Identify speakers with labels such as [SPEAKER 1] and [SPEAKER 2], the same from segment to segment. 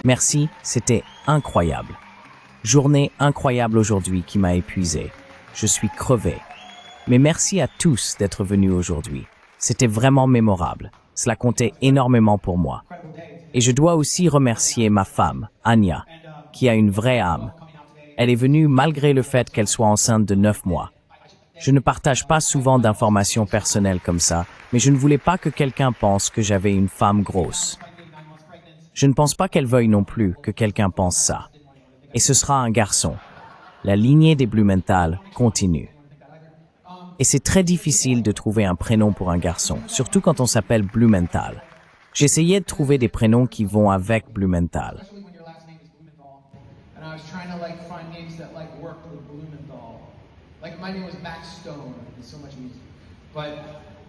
[SPEAKER 1] Merci, c'était incroyable. Journée incroyable aujourd'hui qui m'a épuisé. Je suis crevé. Mais merci à tous d'être venus aujourd'hui. C'était vraiment mémorable. Cela comptait énormément pour moi. Et je dois aussi remercier ma femme, Anya, qui a une vraie âme. Elle est venue malgré le fait qu'elle soit enceinte de 9 mois. Je ne partage pas souvent d'informations personnelles comme ça, mais je ne voulais pas que quelqu'un pense que j'avais une femme grosse. Je ne pense pas qu'elle veuille non plus que quelqu'un pense ça. Et ce sera un garçon. La lignée des Blumenthal continue. Et c'est très difficile de trouver un prénom pour un garçon, surtout quand on s'appelle Blumenthal. J'essayais de trouver des prénoms qui vont avec Blumenthal.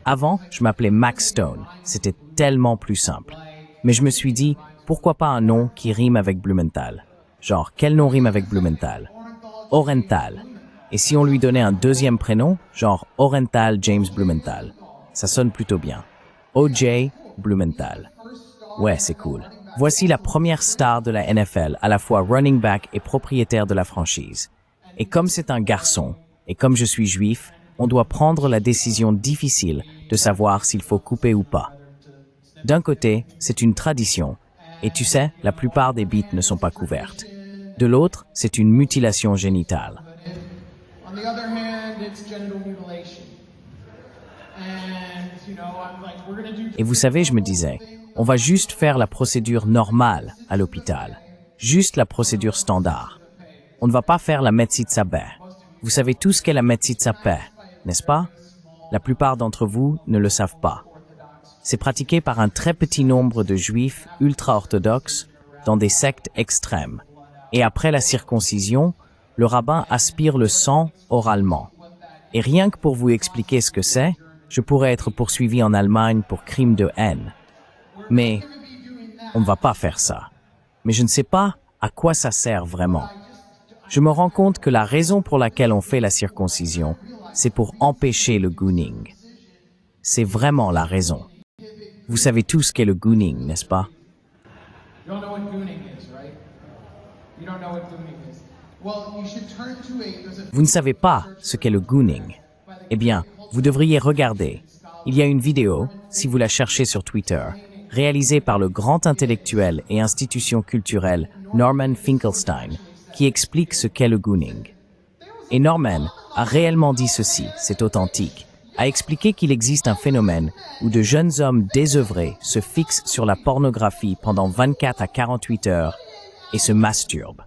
[SPEAKER 1] Avant, je m'appelais Max Stone. C'était tellement plus simple. Mais je me suis dit, pourquoi pas un nom qui rime avec Blumenthal? Genre, quel nom rime avec Blumenthal? Orenthal. Et si on lui donnait un deuxième prénom, genre Orenthal James Blumenthal? Ça sonne plutôt bien. O.J. Blumenthal. Ouais, c'est cool. Voici la première star de la NFL, à la fois running back et propriétaire de la franchise. Et comme c'est un garçon, et comme je suis juif, on doit prendre la décision difficile de savoir s'il faut couper ou pas. D'un côté, c'est une tradition, et tu sais, la plupart des bites ne sont pas couvertes. De l'autre, c'est une mutilation génitale. Et vous savez, je me disais, on va juste faire la procédure normale à l'hôpital. Juste la procédure standard. On ne va pas faire la Metzitza Peh. Vous savez tous ce qu'est la Metzitza Peh, n'est-ce pas? La plupart d'entre vous ne le savent pas. C'est pratiqué par un très petit nombre de juifs ultra-orthodoxes dans des sectes extrêmes. Et après la circoncision, le rabbin aspire le sang oralement. Et rien que pour vous expliquer ce que c'est, je pourrais être poursuivi en Allemagne pour crime de haine. Mais on ne va pas faire ça. Mais je ne sais pas à quoi ça sert vraiment. Je me rends compte que la raison pour laquelle on fait la circoncision, c'est pour empêcher le gooning. C'est vraiment la raison. Vous savez tous ce qu'est le gooning, n'est-ce pas? Vous ne savez pas ce qu'est le gooning. Eh bien, vous devriez regarder. Il y a une vidéo, si vous la cherchez sur Twitter, réalisée par le grand intellectuel et institution culturelle Norman Finkelstein, qui explique ce qu'est le gooning. Et Norman a réellement dit ceci, c'est authentique, a expliqué qu'il existe un phénomène où de jeunes hommes désœuvrés se fixent sur la pornographie pendant 24 à 48 heures et se masturbent.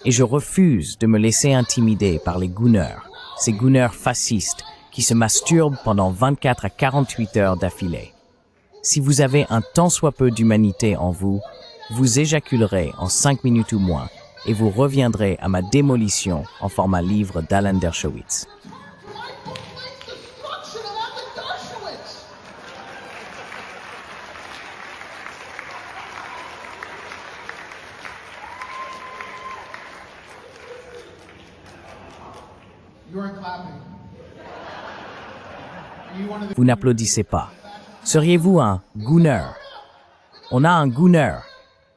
[SPEAKER 1] Et je refuse de me laisser intimider par les gooners, ces gooners fascistes qui se masturbent pendant 24 à 48 heures d'affilée. Si vous avez un tant soit peu d'humanité en vous, vous éjaculerez en 5 minutes ou moins et vous reviendrez à ma démolition en format livre d'Alan Dershowitz. Vous n'applaudissez pas. Seriez-vous un gooner? On a un gooner.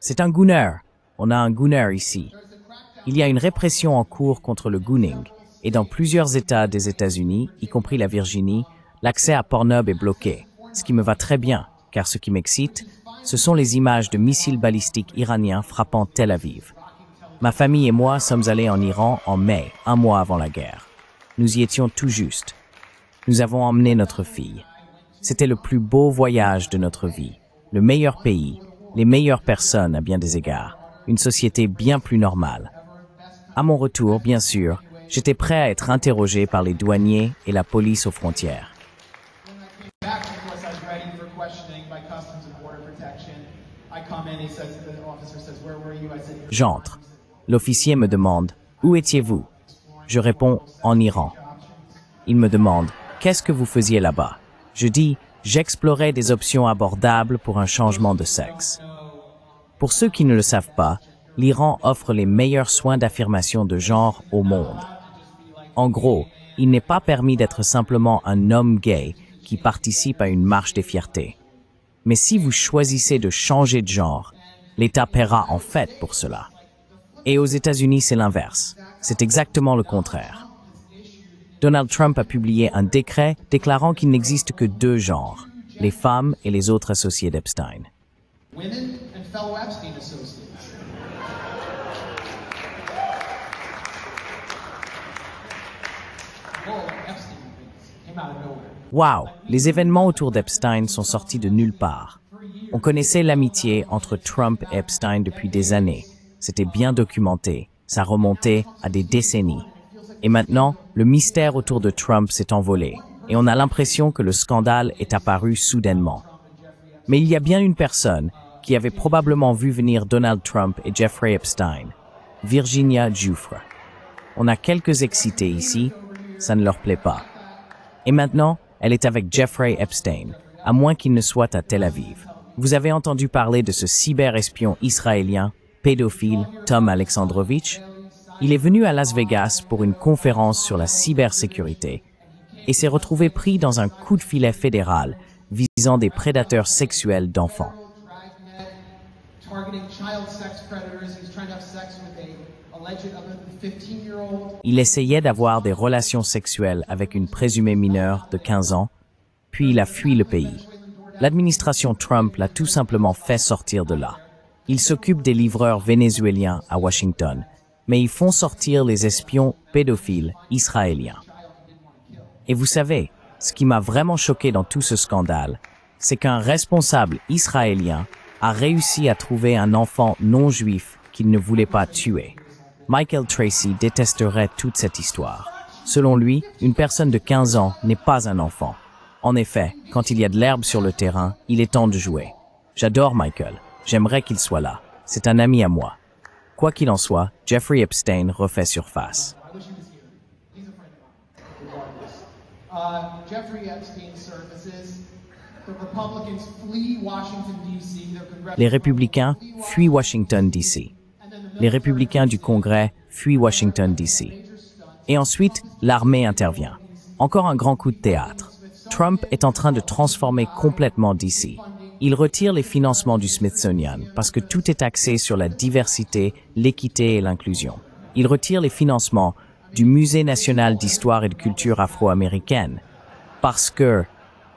[SPEAKER 1] C'est un gooner. On a un gooner ici. Il y a une répression en cours contre le gooning, et dans plusieurs États des États-Unis, y compris la Virginie, l'accès à Pornhub est bloqué, ce qui me va très bien, car ce qui m'excite, ce sont les images de missiles balistiques iraniens frappant Tel Aviv. Ma famille et moi sommes allés en Iran en mai, un mois avant la guerre. Nous y étions tout juste. Nous avons emmené notre fille. C'était le plus beau voyage de notre vie, le meilleur pays, les meilleures personnes à bien des égards, une société bien plus normale. À mon retour, bien sûr, j'étais prêt à être interrogé par les douaniers et la police aux frontières. J'entre. L'officier me demande « Où étiez-vous » Je réponds « En Iran ». Il me demande « Qu'est-ce que vous faisiez là-bas » Je dis « J'explorais des options abordables pour un changement de sexe ». Pour ceux qui ne le savent pas, l'Iran offre les meilleurs soins d'affirmation de genre au monde. En gros, il n'est pas permis d'être simplement un homme gay qui participe à une marche des fiertés. Mais si vous choisissez de changer de genre, L'État paiera en fait pour cela. Et aux États-Unis, c'est l'inverse. C'est exactement le contraire. Donald Trump a publié un décret déclarant qu'il n'existe que deux genres, les femmes et les autres associés d'Epstein.
[SPEAKER 2] Women and fellow Epstein associates. Whoa, Epstein came out of nowhere.
[SPEAKER 1] Waouh, les événements autour d'Epstein sont sortis de nulle part. On connaissait l'amitié entre Trump et Epstein depuis des années. C'était bien documenté, ça remontait à des décennies. Et maintenant, le mystère autour de Trump s'est envolé, et on a l'impression que le scandale est apparu soudainement. Mais il y a bien une personne qui avait probablement vu venir Donald Trump et Jeffrey Epstein, Virginia Giuffre. On a quelques excités ici, ça ne leur plaît pas. Et maintenant, elle est avec Jeffrey Epstein, à moins qu'il ne soit à Tel Aviv. Vous avez entendu parler de ce cyber-espion israélien, pédophile, Tom Alexandrovitch? Il est venu à Las Vegas pour une conférence sur la cybersécurité et s'est retrouvé pris dans un coup de filet fédéral visant des prédateurs sexuels d'enfants. Il essayait d'avoir des relations sexuelles avec une présumée mineure de 15 ans, puis il a fui le pays. L'administration Trump l'a tout simplement fait sortir de là. Il s'occupe des livreurs vénézuéliens à Washington, mais ils font sortir les espions pédophiles israéliens. Et vous savez, ce qui m'a vraiment choqué dans tout ce scandale, c'est qu'un responsable israélien a réussi à trouver un enfant non juif qu'il ne voulait pas tuer. Michael Tracy détesterait toute cette histoire. Selon lui, une personne de 15 ans n'est pas un enfant. En effet, quand il y a de l'herbe sur le terrain, il est temps de jouer. J'adore Michael. J'aimerais qu'il soit là. C'est un ami à moi. Quoi qu'il en soit, Jeffrey Epstein refait surface. Les républicains fuient Washington, D.C. Les républicains du Congrès fuient Washington, D.C. Et ensuite, l'armée intervient. Encore un grand coup de théâtre. Trump est en train de transformer complètement D.C. Il retire les financements du Smithsonian parce que tout est axé sur la diversité, l'équité et l'inclusion. Il retire les financements du Musée national d'histoire et de culture afro-américaine parce que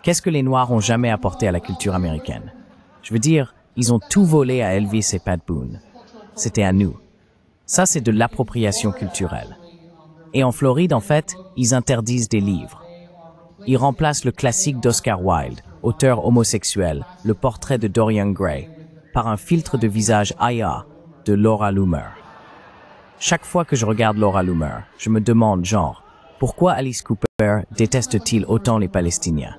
[SPEAKER 1] qu'est-ce que les Noirs ont jamais apporté à la culture américaine? Je veux dire, ils ont tout volé à Elvis et Pat Boone. C'était à nous. Ça, c'est de l'appropriation culturelle. Et en Floride, en fait, ils interdisent des livres. Ils remplacent le classique d'Oscar Wilde, auteur homosexuel, Le portrait de Dorian Gray, par un filtre de visage Aya de Laura Loomer. Chaque fois que je regarde Laura Loomer, je me demande, genre, pourquoi Alice Cooper déteste-t-il autant les Palestiniens?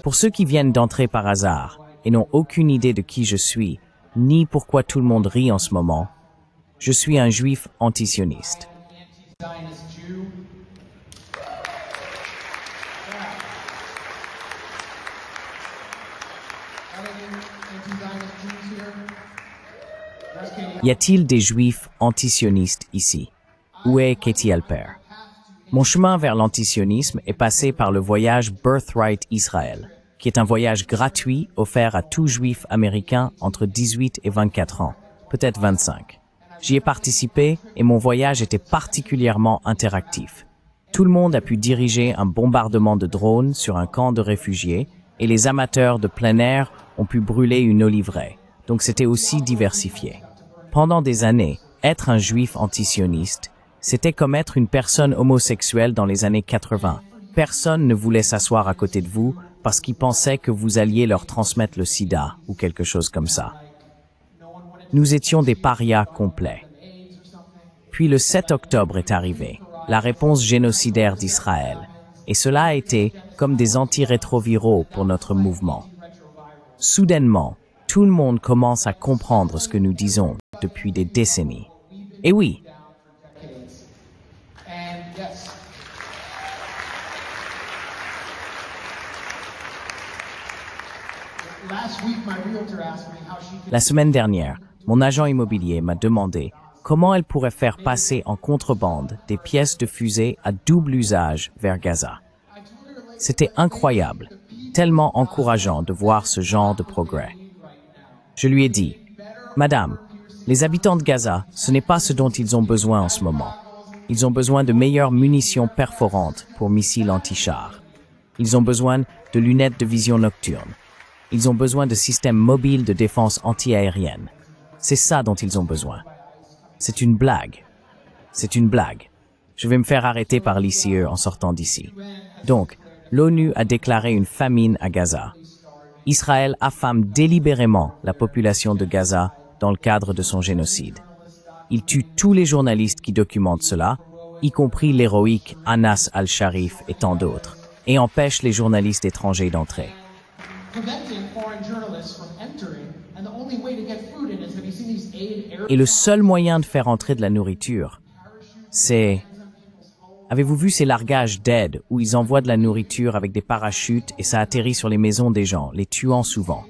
[SPEAKER 1] Pour ceux qui viennent d'entrer par hasard et n'ont aucune idée de qui je suis, ni pourquoi tout le monde rit en ce moment, je suis un juif antisioniste. Y a-t-il des juifs antisionistes ici? Où est Katie Halper? Mon chemin vers l'antisionisme est passé par le voyage Birthright Israël, qui est un voyage gratuit offert à tout juif américain entre 18 et 24 ans, peut-être 25. J'y ai participé et mon voyage était particulièrement interactif. Tout le monde a pu diriger un bombardement de drones sur un camp de réfugiés et les amateurs de plein air ont pu brûler une oliveraie, donc c'était aussi diversifié. Pendant des années, être un juif antisioniste, c'était comme être une personne homosexuelle dans les années 80. Personne ne voulait s'asseoir à côté de vous parce qu'ils pensaient que vous alliez leur transmettre le sida ou quelque chose comme ça. Nous étions des parias complets. Puis le 7 octobre est arrivé, la réponse génocidaire d'Israël. Et cela a été comme des antirétroviraux pour notre mouvement. Soudainement, tout le monde commence à comprendre ce que nous disons depuis des décennies. Et oui, la semaine dernière, mon agent immobilier m'a demandé comment elle pourrait faire passer en contrebande des pièces de fusée à double usage vers Gaza. C'était incroyable, tellement encourageant de voir ce genre de progrès. Je lui ai dit, « Madame, les habitants de Gaza, ce n'est pas ce dont ils ont besoin en ce moment. Ils ont besoin de meilleures munitions perforantes pour missiles anti-chars. Ils ont besoin de lunettes de vision nocturne. Ils ont besoin de systèmes mobiles de défense anti-aérienne. C'est ça dont ils ont besoin. C'est une blague. C'est une blague. Je vais me faire arrêter par l'ICE en sortant d'ici. » Donc, l'ONU a déclaré une famine à Gaza. Israël affame délibérément la population de Gaza dans le cadre de son génocide. Il tue tous les journalistes qui documentent cela, y compris l'héroïque Anas al-Sharif et tant d'autres, et empêche les journalistes étrangers d'entrer. Et le seul moyen de faire entrer de la nourriture, c'est... Avez-vous vu ces largages d'aide où ils envoient de la nourriture avec des parachutes et ça atterrit sur les maisons des gens, les tuant souvent?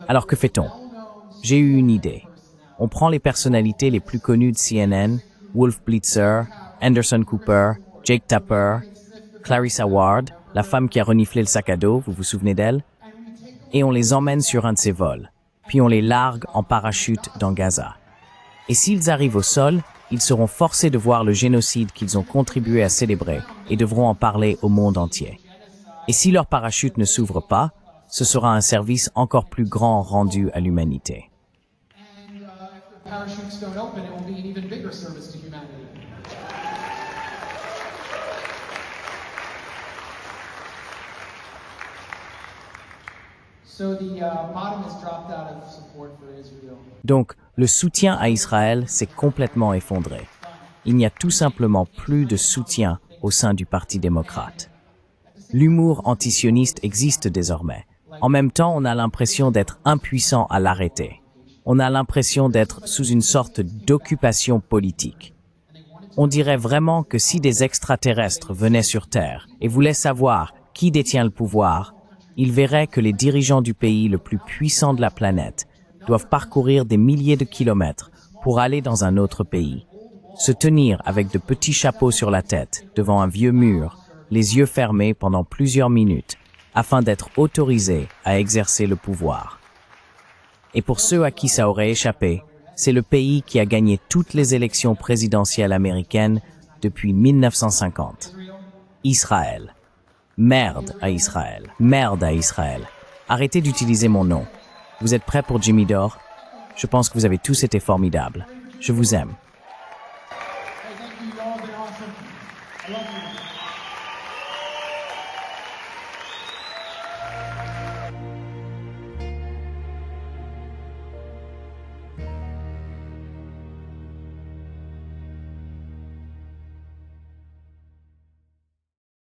[SPEAKER 1] Alors que fait-on? J'ai eu une idée. On prend les personnalités les plus connues de CNN, Wolf Blitzer, Anderson Cooper, Jake Tapper, Clarissa Ward, la femme qui a reniflé le sac à dos, vous vous souvenez d'elle? Et on les emmène sur un de ces vols, puis on les largue en parachute dans Gaza. Et s'ils arrivent au sol, ils seront forcés de voir le génocide qu'ils ont contribué à célébrer et devront en parler au monde entier. Et si leur parachute ne s'ouvre pas, ce sera un service encore plus grand rendu à l'humanité. Donc, le soutien à Israël s'est complètement effondré. Il n'y a tout simplement plus de soutien au sein du Parti démocrate. L'humour antisioniste existe désormais. En même temps, on a l'impression d'être impuissant à l'arrêter. On a l'impression d'être sous une sorte d'occupation politique. On dirait vraiment que si des extraterrestres venaient sur Terre et voulaient savoir qui détient le pouvoir, ils verraient que les dirigeants du pays le plus puissant de la planète doivent parcourir des milliers de kilomètres pour aller dans un autre pays, se tenir avec de petits chapeaux sur la tête devant un vieux mur, les yeux fermés pendant plusieurs minutes, afin d'être autorisés à exercer le pouvoir. Et pour ceux à qui ça aurait échappé, c'est le pays qui a gagné toutes les élections présidentielles américaines depuis 1950. Israël. Merde à Israël. Merde à Israël. Arrêtez d'utiliser mon nom. Vous êtes prêts pour Jimmy Dore? Je pense que vous avez tous été formidables. Je vous aime.
[SPEAKER 2] Hey, thank you. You all have been awesome. I love you.